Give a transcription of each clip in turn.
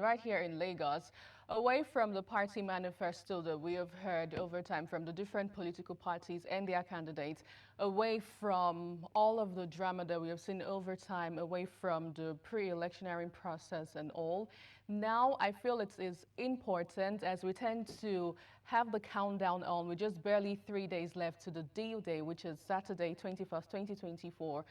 right here in Lagos, away from the party manifesto that we have heard over time from the different political parties and their candidates, away from all of the drama that we have seen over time, away from the pre-electionary process and all, now I feel it is important as we tend to have the countdown on. With just barely 3 days left to the deal day, which is Saturday, 21st, 2024,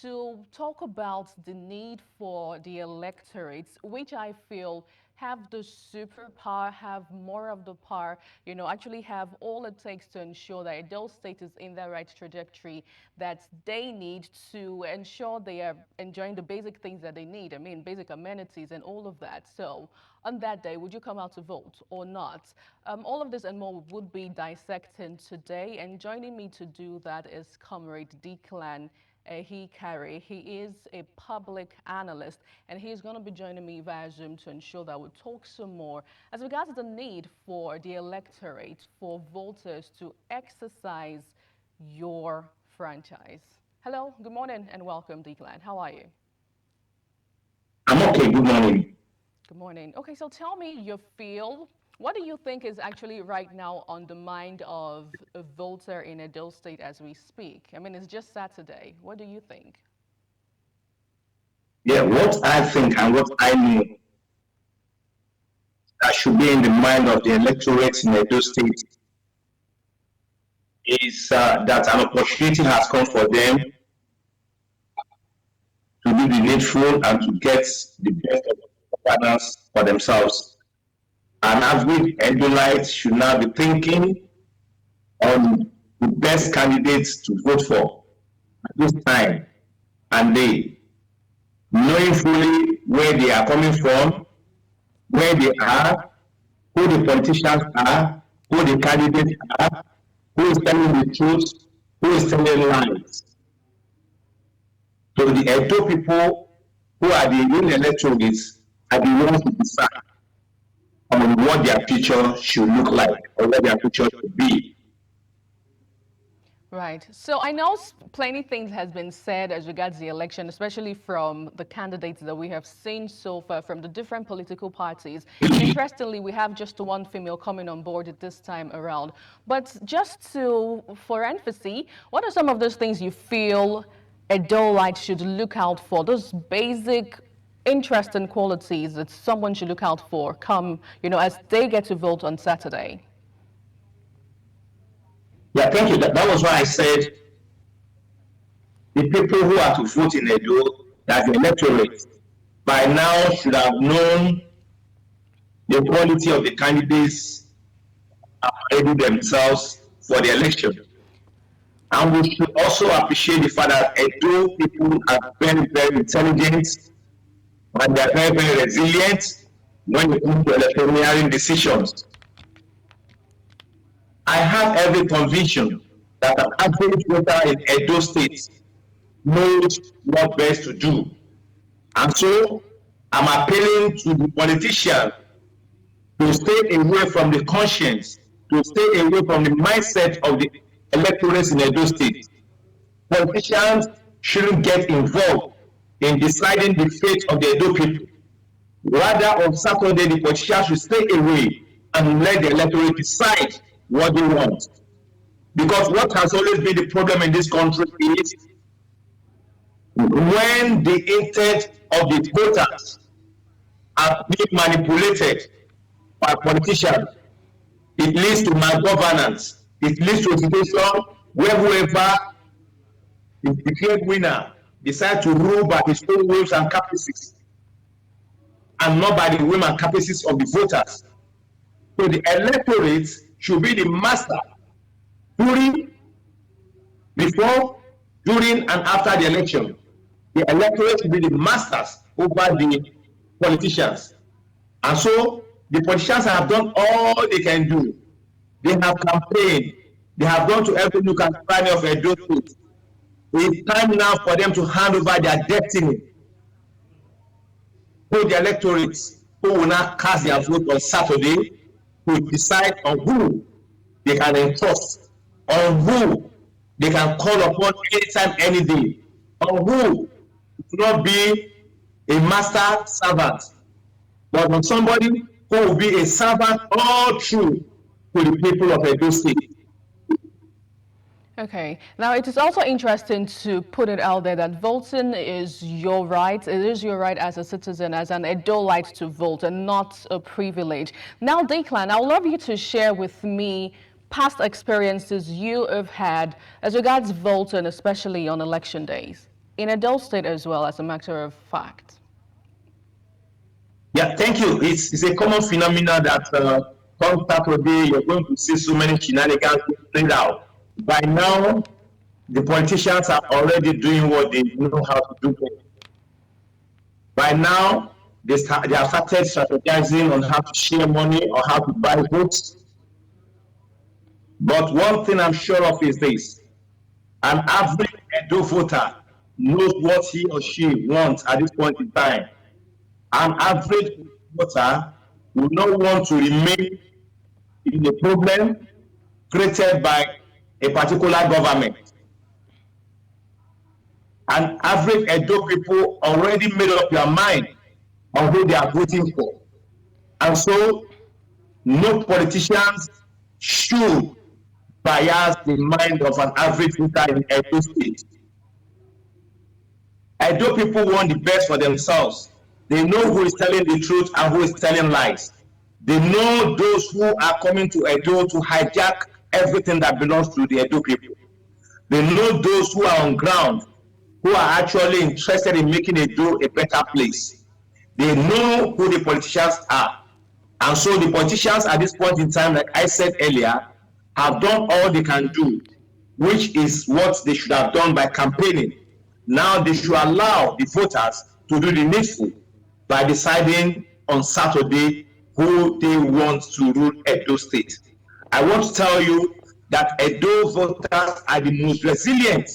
to talk about the need for the electorates, which I feel have the superpower, have more of the power, actually have all it takes to ensure that Edo State is in the right trajectory that they need to ensure they are enjoying the basic things that they need. I mean, basic amenities and all of that. So on that day, would you come out to vote or not? All of this and more would be dissecting today. And joining me to do that is Comrade Declan he carry. He is a public analyst, and he's going to be joining me via Zoom to ensure that we'll talk some more as regards the need for the electorate, for voters to exercise your franchise. Hello, good morning, and welcome, Declan. How are you? I'm okay. Good morning. Good morning. Okay, so tell me your feel. What do you think is actually right now on the mind of a voter in Edo State as we speak? I mean, it's just Saturday. What do you think? Yeah, what I think and what I know that should be in the mind of the electorate in Edo State is that an opportunity has come for them to do the needful and to get the best of governance for themselves. An average Edoite should now be thinking on the best candidates to vote for at this time and day, knowing fully where they are coming from, where they are, who the politicians are, who the candidates are, who is telling the truth, who is telling lies. So the Edo people who are the real electorates are the ones who decide on what their future should look like or what their future should be. Right. So I know plenty things has been said as regards the election, especially from the candidates that we have seen so far from the different political parties. Interestingly, we have just one female coming on board at this time around. But just for emphasis, what are some of those things you feel Edoites should look out for? Those basic interesting qualities that someone should look out for come, as they get to vote on Saturday. Yeah, thank you. That was why I said the people who are to vote in Edo, that the electorate, by now should have known the quality of the candidates ready themselves for the election. And we should also appreciate the fact that Edo people are very, very intelligent and they are very, very resilient when it comes to electioneering decisions. I have every conviction that an average voter in Edo State knows what best to do. And so I'm appealing to the politicians to stay away from the conscience, to stay away from the mindset of the electorates in Edo State. Politicians shouldn't get involved in deciding the fate of the Edo people. Rather, on Saturday, the politicians should stay away and let the electorate decide what they want. Because what has always been the problem in this country is when the intent of the voters are being manipulated by politicians, it leads to malgovernance. It leads to a situation where whoever is declared winner decides to rule by his own whims and caprices and not by the whim and caprices of the voters. So the electorate should be the master during, before, during, and after the election. The electorate should be the masters over the politicians. And so the politicians have done all they can do. They have campaigned. They have gone to every nook and cranny of Edo State. It's time now for them to hand over their destiny to the electorates who will now cast their vote on Saturday to decide on who they can entrust, on who they can call upon anytime, any day, on who will not be a master servant, but on somebody who will be a servant all through to the people of Edo State. Okay. Now, it is also interesting to put it out there that voting is your right. It is your right as a citizen, as an Edolite to vote, and not a privilege. Now, Declan, I would love you to share with me past experiences you have had as regards voting, especially on election days, in Edo State as well, as a matter of fact. Yeah, thank you. It's a common phenomenon that come Saturday, you're going to see so many shenanigans played out. By now, the politicians are already doing what they know how to do. By now, they have started strategizing on how to share money or how to buy votes. But one thing I'm sure of is this: an average Edo voter knows what he or she wants at this point in time. An average voter will not want to remain in a problem created by a particular government. An average Edo people already made up their mind on who they are voting for. And so, no politicians should bias the mind of an average voter in Edo State. Edo people want the best for themselves. They know who is telling the truth and who is telling lies. They know those who are coming to Edo to hijack everything that belongs to the Edo people. They know those who are on ground, who are actually interested in making Edo a better place. They know who the politicians are. And so the politicians at this point in time, like I said earlier, have done all they can do, which is what they should have done by campaigning. Now they should allow the voters to do the needful by deciding on Saturday who they want to rule Edo State. I want to tell you that Edo voters are the most resilient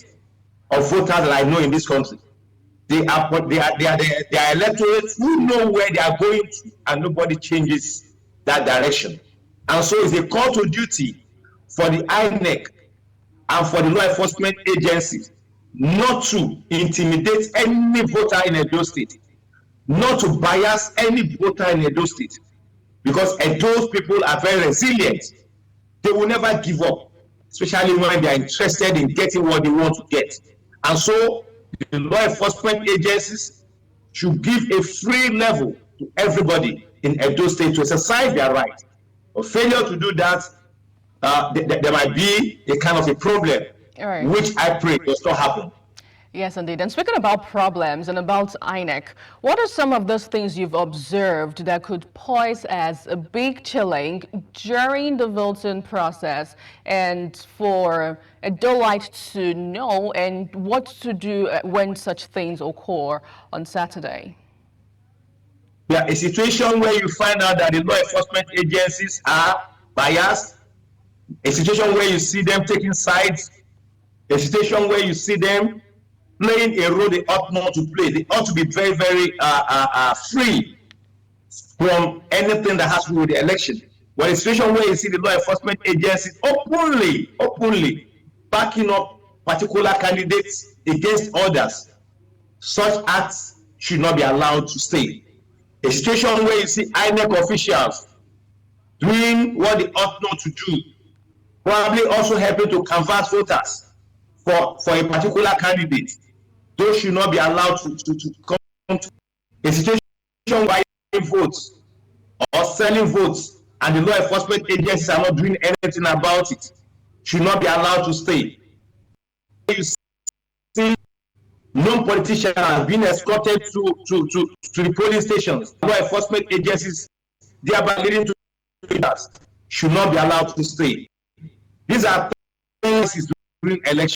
of voters that I know in this country. They are electorates who know where they are going to, and nobody changes that direction. And so it's a call to duty for the INEC and for the law enforcement agencies not to intimidate any voter in Edo State, not to bias any voter in Edo State, because Edo's people are very resilient. They will never give up, especially when they are interested in getting what they want to get. And so the law enforcement agencies should give a free level to everybody in Edo State to exercise their right. Or failure to do that, there might be a kind of a problem, right, which I pray does not happen. Yes, indeed. And speaking about problems and about INEC, what are some of those things you've observed that could pose as a big challenge during the voting process, and for a Edolite to know and what to do when such things occur on Saturday? Yeah, a situation where you find out that the law enforcement agencies are biased, a situation where you see them taking sides, a situation where you see them playing a role they ought not to play. They ought to be very, very free from anything that has to do with the election. But a situation where you see the law enforcement agencies openly backing up particular candidates against others, such acts should not be allowed to stay. A situation where you see INEC officials doing what they ought not to do, probably also helping to canvass voters for a particular candidate, those should not be allowed to come to a situation where votes or selling votes and the law enforcement agencies are not doing anything about it, should not be allowed to stay. You see non-politicians being escorted to the polling stations, law enforcement agencies thereby leading to leaders should not be allowed to stay. These are things during elections.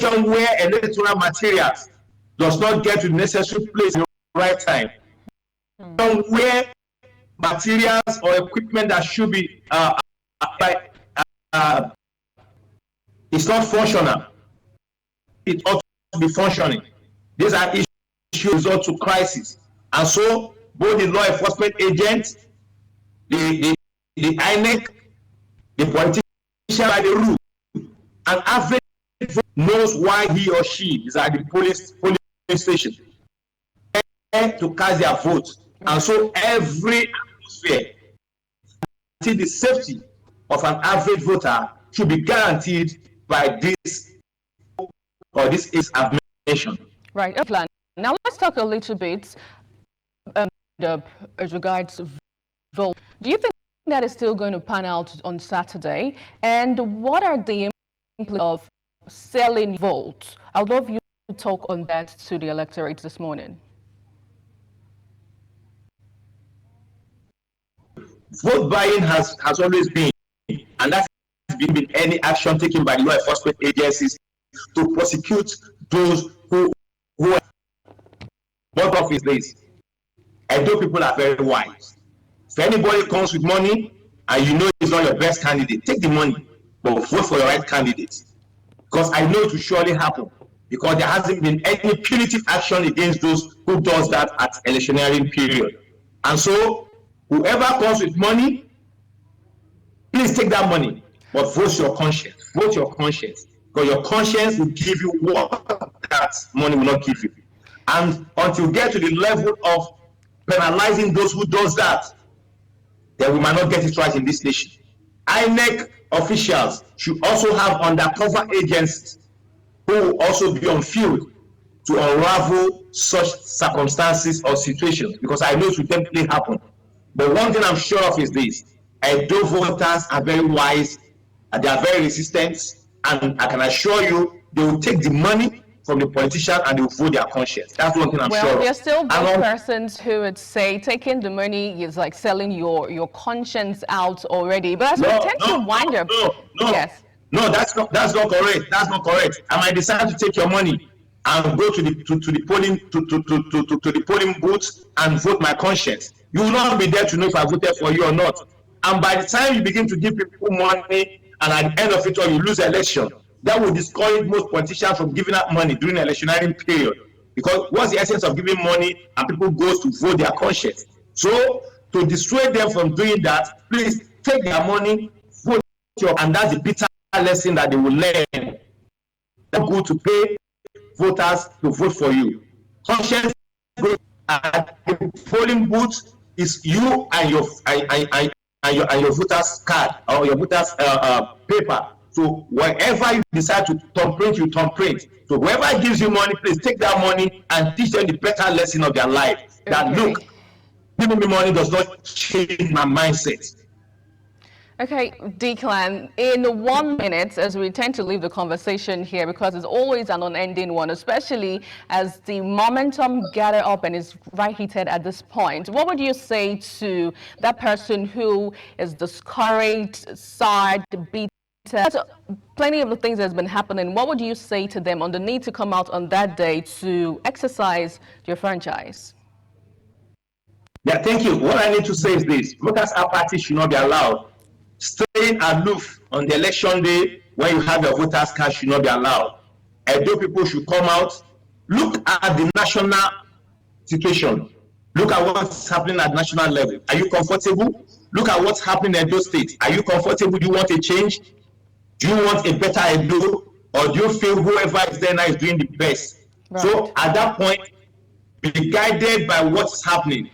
Where electoral materials does not get to the necessary place in the right time. Where materials or equipment that should be it's not functional. It ought to be functioning. These are issues result to crisis. And so both the law enforcement agents, the INEC, the politician by the rule, and average knows why he or she is at the police station to cast their vote. And so every atmosphere, the safety of an average voter should be guaranteed by this or this is I've mentioned. Right. A plan. Now let's talk a little bit as regards vote. Do you think that is still going to pan out on Saturday? And what are the implications of selling votes? I'd love you to talk on that to the electorate this morning. Vote buying has always been, and that has been any action taken by the law enforcement agencies to prosecute those who are. What office this? EDO people are very wise. If anybody comes with money and you know it's not your best candidate, take the money, but vote for the right candidate. Because I know it will surely happen. Because there hasn't been any punitive action against those who does that at electioneering period. And so, whoever comes with money, please take that money, but vote your conscience. Vote your conscience. Because your conscience will give you what that money will not give you. And until you get to the level of penalizing those who does that, then we might not get it right in this nation. INEC officials should also have undercover agents who will also be on field to unravel such circumstances or situations, because I know it will definitely happen. But one thing I'm sure of is this: EDO voters are very wise, and they are very resistant, and I can assure you they will take the money from the politician and they will vote their conscience. That's one thing I'm sure of. Well, there's still those persons who would say taking the money is like selling your conscience out already. But as we tend to wonder, yes. No, that's not correct. That's not correct. I might decide to take your money and go to the polling booth and vote my conscience. You will not be there to know if I voted for you or not. And by the time you begin to give people money, and at the end of it all you lose the election, that will discourage most politicians from giving out money during the electioneering period. Because what's the essence of giving money and people go to vote their conscience? So to dissuade them from doing that, please take their money, vote your, and that's the bitter lesson that they will learn. They're good to pay voters to vote for you. Conscience at the polling booth is you and your voters card or your voters paper. So wherever you decide to thumb print, you thumb print. So whoever gives you money, please take that money and teach them the better lesson of their life. That look, giving me money does not change my mindset. Okay, Declan, in 1 minute, as we tend to leave the conversation here because it's always an unending one, especially as the momentum gather up and is right heated at this point, what would you say to that person who is discouraged, sad, beaten? Plenty of the things that's been happening. What would you say to them on the need to come out on that day to exercise your franchise? Yeah, thank you. What I need to say is this: voters' apathy should not be allowed. Staying aloof on the election day when you have your voters' card should not be allowed. EDO people should come out, look at the national situation. Look at what's happening at national level. Are you comfortable? Look at what's happening in Edo State. Are you comfortable? Do you want a change? Do you want a better Edo? Or do you feel whoever is there now is doing the best? Right. So at that point, be guided by what's happening.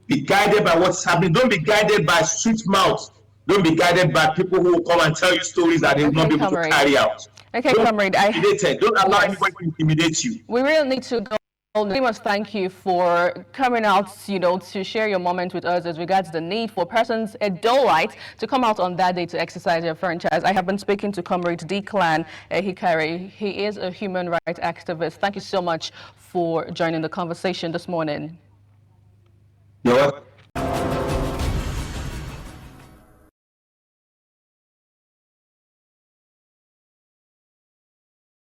Be guided by what's happening. Don't be guided by sweet mouth. Don't be guided by people who will come and tell you stories that they will not be able to carry out. Okay, comrade. Don't allow anybody to intimidate you. We really need to go. We must thank you for coming out, to share your moment with us as regards the need for persons Edolites to come out on that day to exercise their franchise. I have been speaking to Comrade Declan Hikari. He is a human rights activist. Thank you so much for joining the conversation this morning. You're welcome.